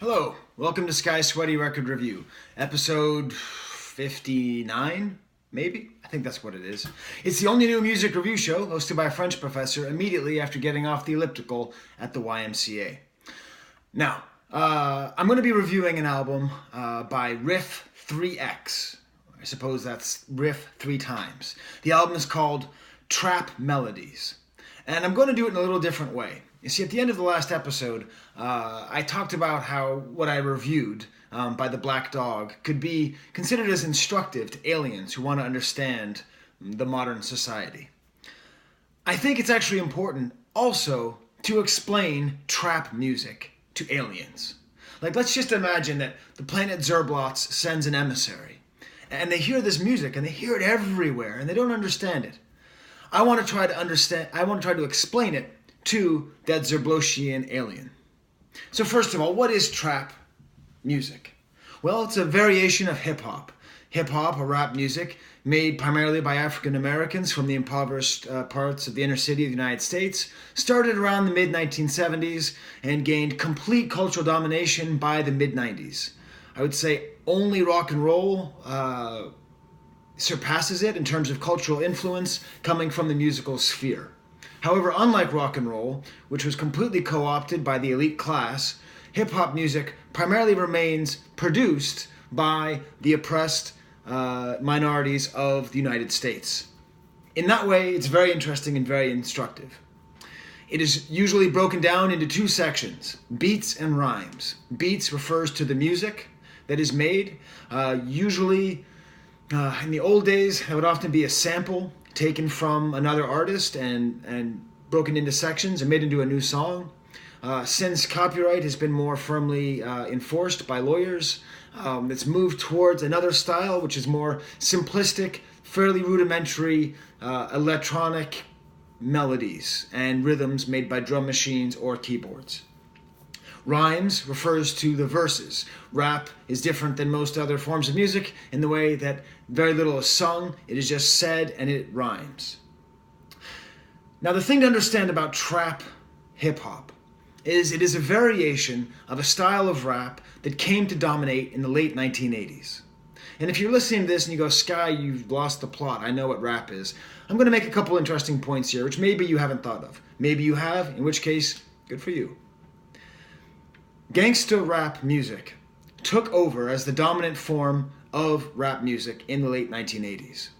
Hello, welcome to Skye Sweaty Record Review, episode 59, maybe? I think that's what it is. It's the only new music review show hosted by a French professor immediately after getting off the elliptical at the YMCA. Now, I'm going to be reviewing an album by Riff 3X. I suppose that's Riff 3 times. The album is called Trap Melodies. And I'm going to do it in a little different way. You see, at the end of the last episode, I talked about how what I reviewed by the Black Dog could be considered as instructive to aliens who want to understand the modern society. I think it's actually important also to explain trap music to aliens. Like, let's just imagine that the planet Zerblotz sends an emissary, and they hear this music, and they hear it everywhere, and they don't understand it. I want to try to explain it to that Zerblotzian alien. So first of all, what is trap music? Well, it's a variation of hip-hop. Hip-hop, or rap music, made primarily by African Americans from the impoverished parts of the inner city of the United States, started around the mid-1970s and gained complete cultural domination by the mid-90s. I would say only rock and roll surpasses it in terms of cultural influence coming from the musical sphere. However, unlike rock and roll, which was completely co-opted by the elite class, hip-hop music primarily remains produced by the oppressed minorities of the United States. In that way, it's very interesting and very instructive. It is usually broken down into two sections, beats and rhymes. Beats refers to the music that is made. Usually, in the old days, it would often be a sample taken from another artist and broken into sections and made into a new song. Since copyright has been more firmly enforced by lawyers, it's moved towards another style, which is more simplistic, fairly rudimentary electronic melodies and rhythms made by drum machines or keyboards. Rhymes refers to the verses. Rap is different than most other forms of music in the way that very little is sung, it is just said and it rhymes. Now, the thing to understand about trap hip-hop is it is a variation of a style of rap that came to dominate in the late 1980s. And if you're listening to this and you go, Skye, you've lost the plot, I know what rap is, I'm going to make a couple interesting points here, which maybe you haven't thought of. Maybe you have, in which case, good for you. Gangsta rap music took over as the dominant form of rap music in the late 1980s.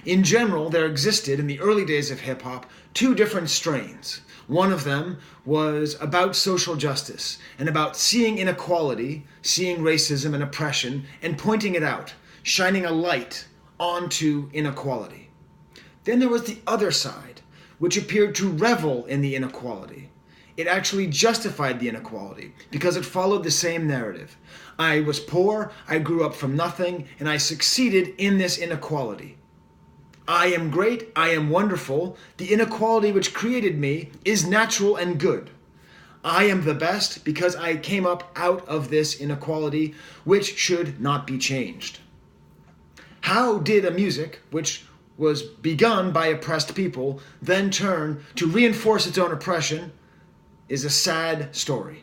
In general, there existed in the early days of hip-hop two different strains. One of them was about social justice and about seeing inequality, seeing racism and oppression, and pointing it out, shining a light onto inequality. Then there was the other side, which appeared to revel in the inequality. It actually justified the inequality because it followed the same narrative. I was poor, I grew up from nothing, and I succeeded in this inequality. I am great, I am wonderful, the inequality which created me is natural and good. I am the best because I came up out of this inequality which should not be changed. How did a music which was begun by oppressed people then turn to reinforce its own oppression is a sad story.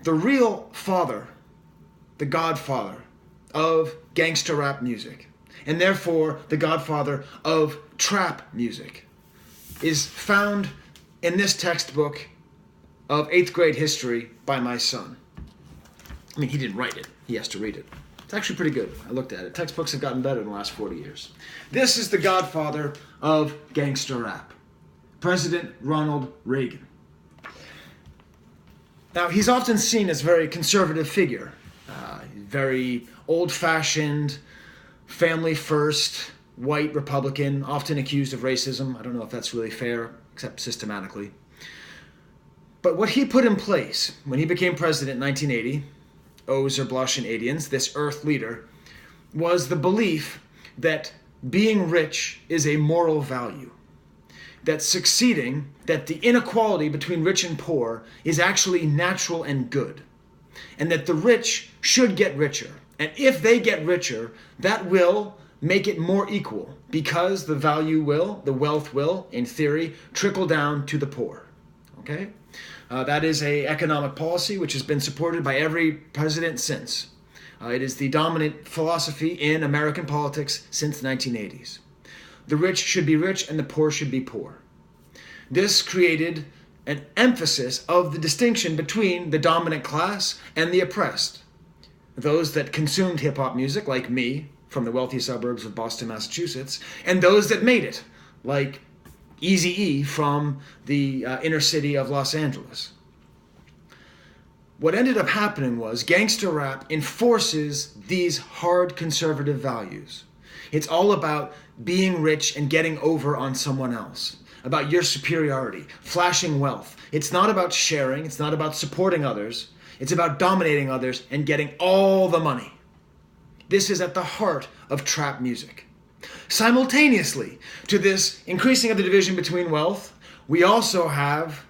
The real father, the godfather of gangster rap music, and therefore the godfather of trap music, is found in this textbook of 8th grade history by my son. I mean, he didn't write it. He has to read it. It's actually pretty good. I looked at it. Textbooks have gotten better in the last 40 years. This is the godfather of gangster rap, President Ronald Reagan. Now, he's often seen as a very conservative figure, very old-fashioned, family-first, white Republican, often accused of racism. I don't know if that's really fair, except systematically. But what he put in place when he became president in 1980, Zerblotzian aliens, this Earth leader, was the belief that being rich is a moral value. That succeeding, that the inequality between rich and poor is actually natural and good. And that the rich should get richer. And if they get richer, that will make it more equal because the value will, the wealth will, in theory, trickle down to the poor. Okay? That is a economic policy which has been supported by every president since. It is the dominant philosophy in American politics since the 1980s. The rich should be rich and the poor should be poor. This created an emphasis of the distinction between the dominant class and the oppressed. Those that consumed hip-hop music, like me, from the wealthy suburbs of Boston, Massachusetts, and those that made it, like Eazy-E from the inner city of Los Angeles. What ended up happening was gangster rap enforces these hard conservative values. It's all about being rich and getting over on someone else, about your superiority, flashing wealth. It's not about sharing, it's not about supporting others, it's about dominating others and getting all the money. This is at the heart of trap music. Simultaneously to this increasing of the division between wealth, we also have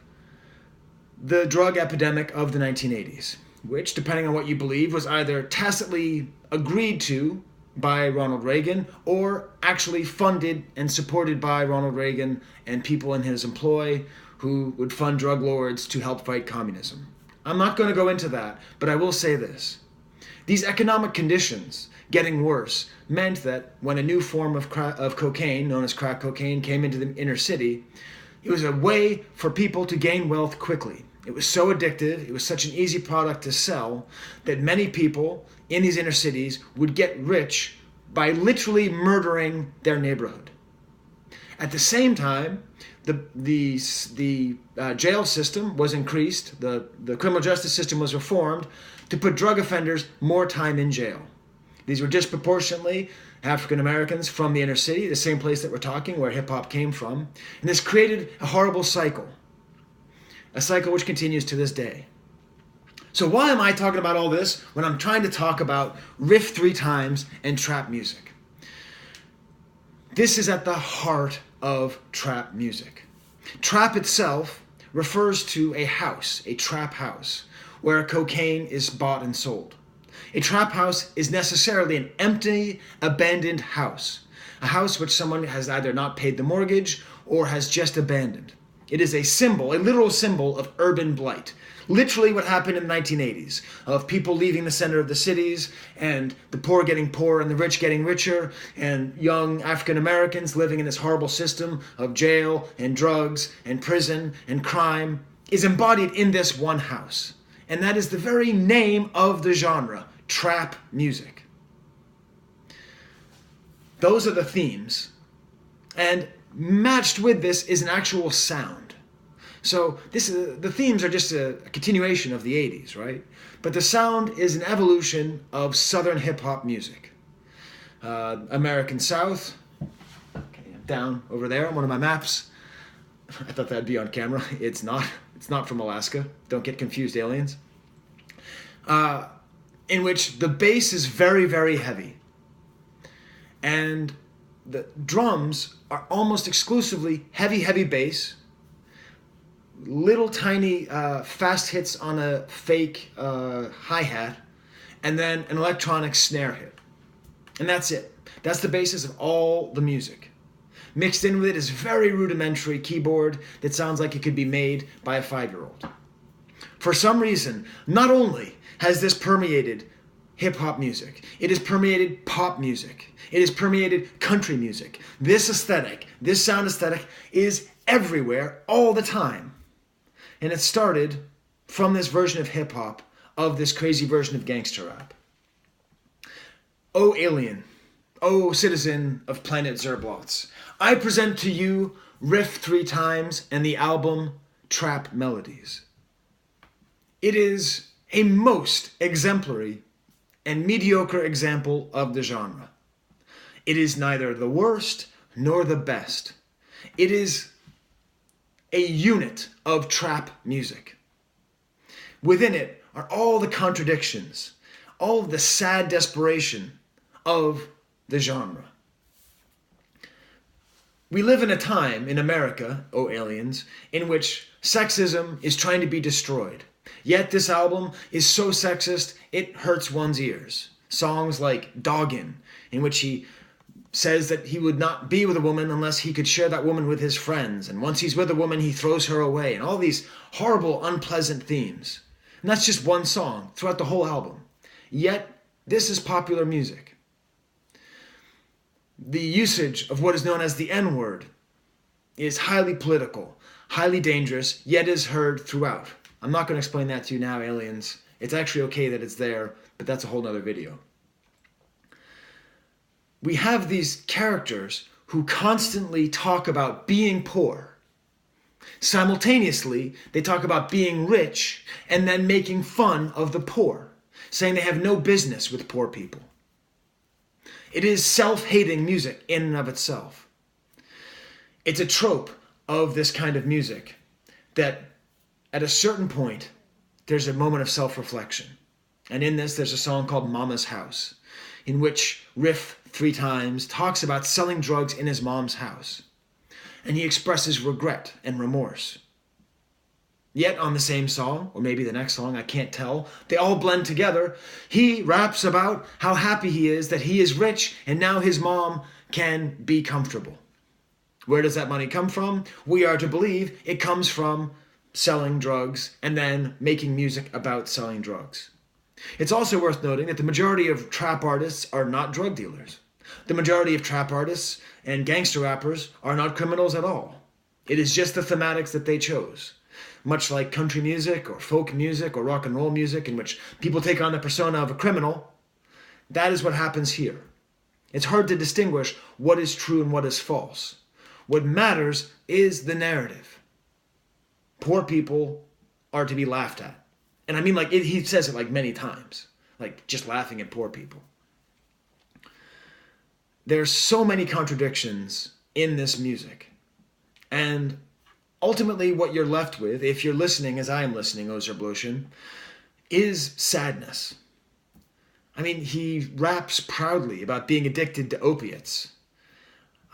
the drug epidemic of the 1980s, which, depending on what you believe, was either tacitly agreed to by Ronald Reagan or actually funded and supported by Ronald Reagan and people in his employ who would fund drug lords to help fight communism. I'm not going to go into that, but I will say this. These economic conditions getting worse meant that when a new form of cocaine, known as crack cocaine, came into the inner city, it was a way for people to gain wealth quickly. It was so addictive, it was such an easy product to sell, that many people in these inner cities would get rich by literally murdering their neighborhood. At the same time, the jail system was increased, the criminal justice system was reformed to put drug offenders more time in jail. These were disproportionately African Americans from the inner city, the same place that we're talking, where hip-hop came from. And this created a horrible cycle, a cycle which continues to this day. So why am I talking about all this when I'm trying to talk about Riff 3 times and trap music? This is at the heart of trap music. Trap itself refers to a house, a trap house, where cocaine is bought and sold. A trap house is necessarily an empty, abandoned house, a house which someone has either not paid the mortgage or has just abandoned. It is a symbol, a literal symbol of urban blight. Literally what happened in the 1980s, of people leaving the center of the cities and the poor getting poorer and the rich getting richer, and young African Americans living in this horrible system of jail and drugs and prison and crime, is embodied in this one house. And that is the very name of the genre, trap music. Those are the themes. And matched with this is an actual sound. So the themes are just a continuation of the 80s, right? But the sound is an evolution of Southern hip-hop music. American South, okay, down over there on one of my maps. I thought that'd be on camera. It's not. It's not from Alaska. Don't get confused, aliens. In which the bass is very, very heavy. And the drums are almost exclusively heavy, heavy bass. Little tiny fast hits on a fake hi-hat. And then an electronic snare hit. And that's it. That's the basis of all the music. Mixed in with it is very rudimentary keyboard that sounds like it could be made by a 5-year-old. For some reason, not only has this permeated hip-hop music, it has permeated pop music, it has permeated country music. This aesthetic, this sound aesthetic, is everywhere all the time. And it started from this version of hip-hop, of this crazy version of gangster rap. Oh alien, oh citizen of planet Zerblotz, I present to you Riff 3 times and the album Trap Melodies. It is a most exemplary and mediocre example of the genre. It is neither the worst nor the best. It is a unit of trap music. Within it are all the contradictions, all of the sad desperation of the genre. We live in a time in America, oh aliens, in which sexism is trying to be destroyed. Yet this album is so sexist, it hurts one's ears. Songs like Doggin', in which he says that he would not be with a woman unless he could share that woman with his friends. And once he's with a woman, he throws her away. And all these horrible, unpleasant themes. And that's just one song throughout the whole album. Yet, this is popular music. The usage of what is known as the N-word is highly political, highly dangerous, yet is heard throughout. I'm not going to explain that to you now, aliens. It's actually okay that it's there, but that's a whole nother video. We have these characters who constantly talk about being poor. Simultaneously, they talk about being rich and then making fun of the poor, saying they have no business with poor people. It is self-hating music in and of itself. It's a trope of this kind of music that at a certain point, there's a moment of self-reflection. And in this, there's a song called Mama's House, in which Riff 3 times talks about selling drugs in his mom's house. And he expresses regret and remorse. Yet on the same song, or maybe the next song, I can't tell, they all blend together. He raps about how happy he is that he is rich and now his mom can be comfortable. Where does that money come from? We are to believe it comes from selling drugs and then making music about selling drugs. It's also worth noting that the majority of trap artists are not drug dealers. The majority of trap artists and gangster rappers are not criminals at all. It is just the thematics that they chose. Much like country music or folk music or rock and roll music, in which people take on the persona of a criminal, that is what happens here. It's hard to distinguish what is true and what is false. What matters is the narrative. Poor people are to be laughed at. And I mean, like, he says it like many times, like just laughing at poor people. There's so many contradictions in this music. And ultimately what you're left with, if you're listening as I am listening, O Zerblotz, is sadness. I mean, he raps proudly about being addicted to opiates.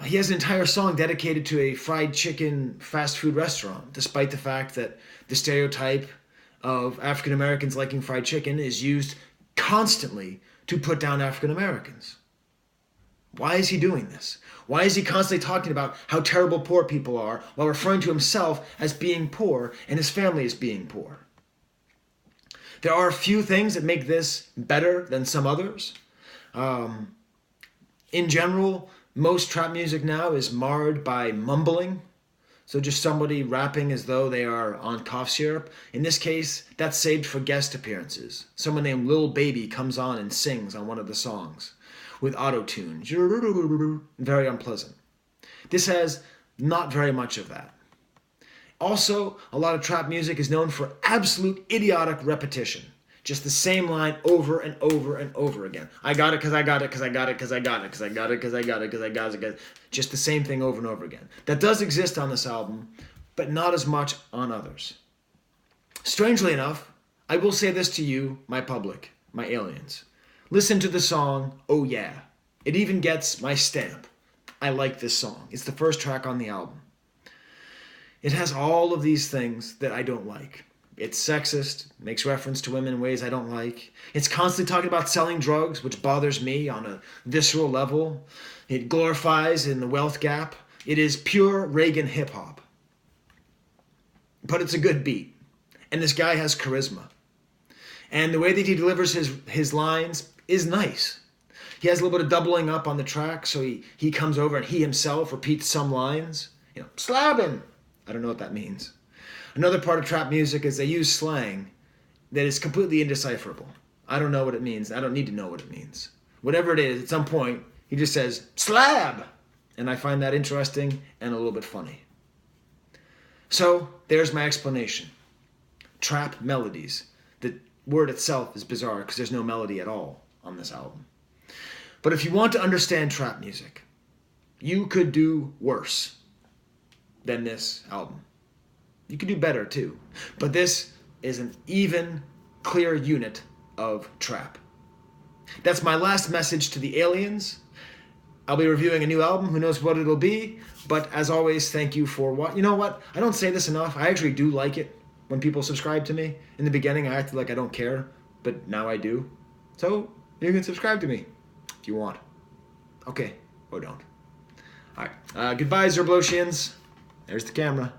He has an entire song dedicated to a fried chicken fast food restaurant, despite the fact that the stereotype of African Americans liking fried chicken is used constantly to put down African Americans. Why is he doing this? Why is he constantly talking about how terrible poor people are while referring to himself as being poor and his family as being poor? There are a few things that make this better than some others. In general, most trap music now is marred by mumbling. So just somebody rapping as though they are on cough syrup. In this case, that's saved for guest appearances. Someone named Lil Baby comes on and sings on one of the songs with auto-tune. Very unpleasant. This has not very much of that. Also, a lot of trap music is known for absolute idiotic repetition. Just the same line over and over and over again. I got it because I got it because I got it because I got it because I got it because I got it because I got it. Just the same thing over and over again. That does exist on this album, but not as much on others. Strangely enough, I will say this to you, my public, my aliens. Listen to the song, Oh Yeah. It even gets my stamp. I like this song. It's the first track on the album. It has all of these things that I don't like. It's sexist, makes reference to women in ways I don't like. It's constantly talking about selling drugs, which bothers me on a visceral level. It glorifies in the wealth gap. It is pure Reagan hip-hop. But it's a good beat. And this guy has charisma. And the way that he delivers his lines is nice. He has a little bit of doubling up on the track, so he comes over and he himself repeats some lines. Slab him. I don't know what that means. Another part of trap music is they use slang that is completely indecipherable. I don't know what it means. I don't need to know what it means. Whatever it is, at some point, he just says, slab! And I find that interesting and a little bit funny. So, there's my explanation. Trap melodies. The word itself is bizarre because there's no melody at all on this album. But if you want to understand trap music, you could do worse than this album. You could do better too. But this is an even, clear unit of trap. That's my last message to the aliens. I'll be reviewing a new album. Who knows what it'll be. But as always, thank you for what. You know what? I don't say this enough. I actually do like it when people subscribe to me. In the beginning, I acted like I don't care. But now I do. So you can subscribe to me if you want. Okay. or don't. All right. Goodbye, Zerblotzians. There's the camera.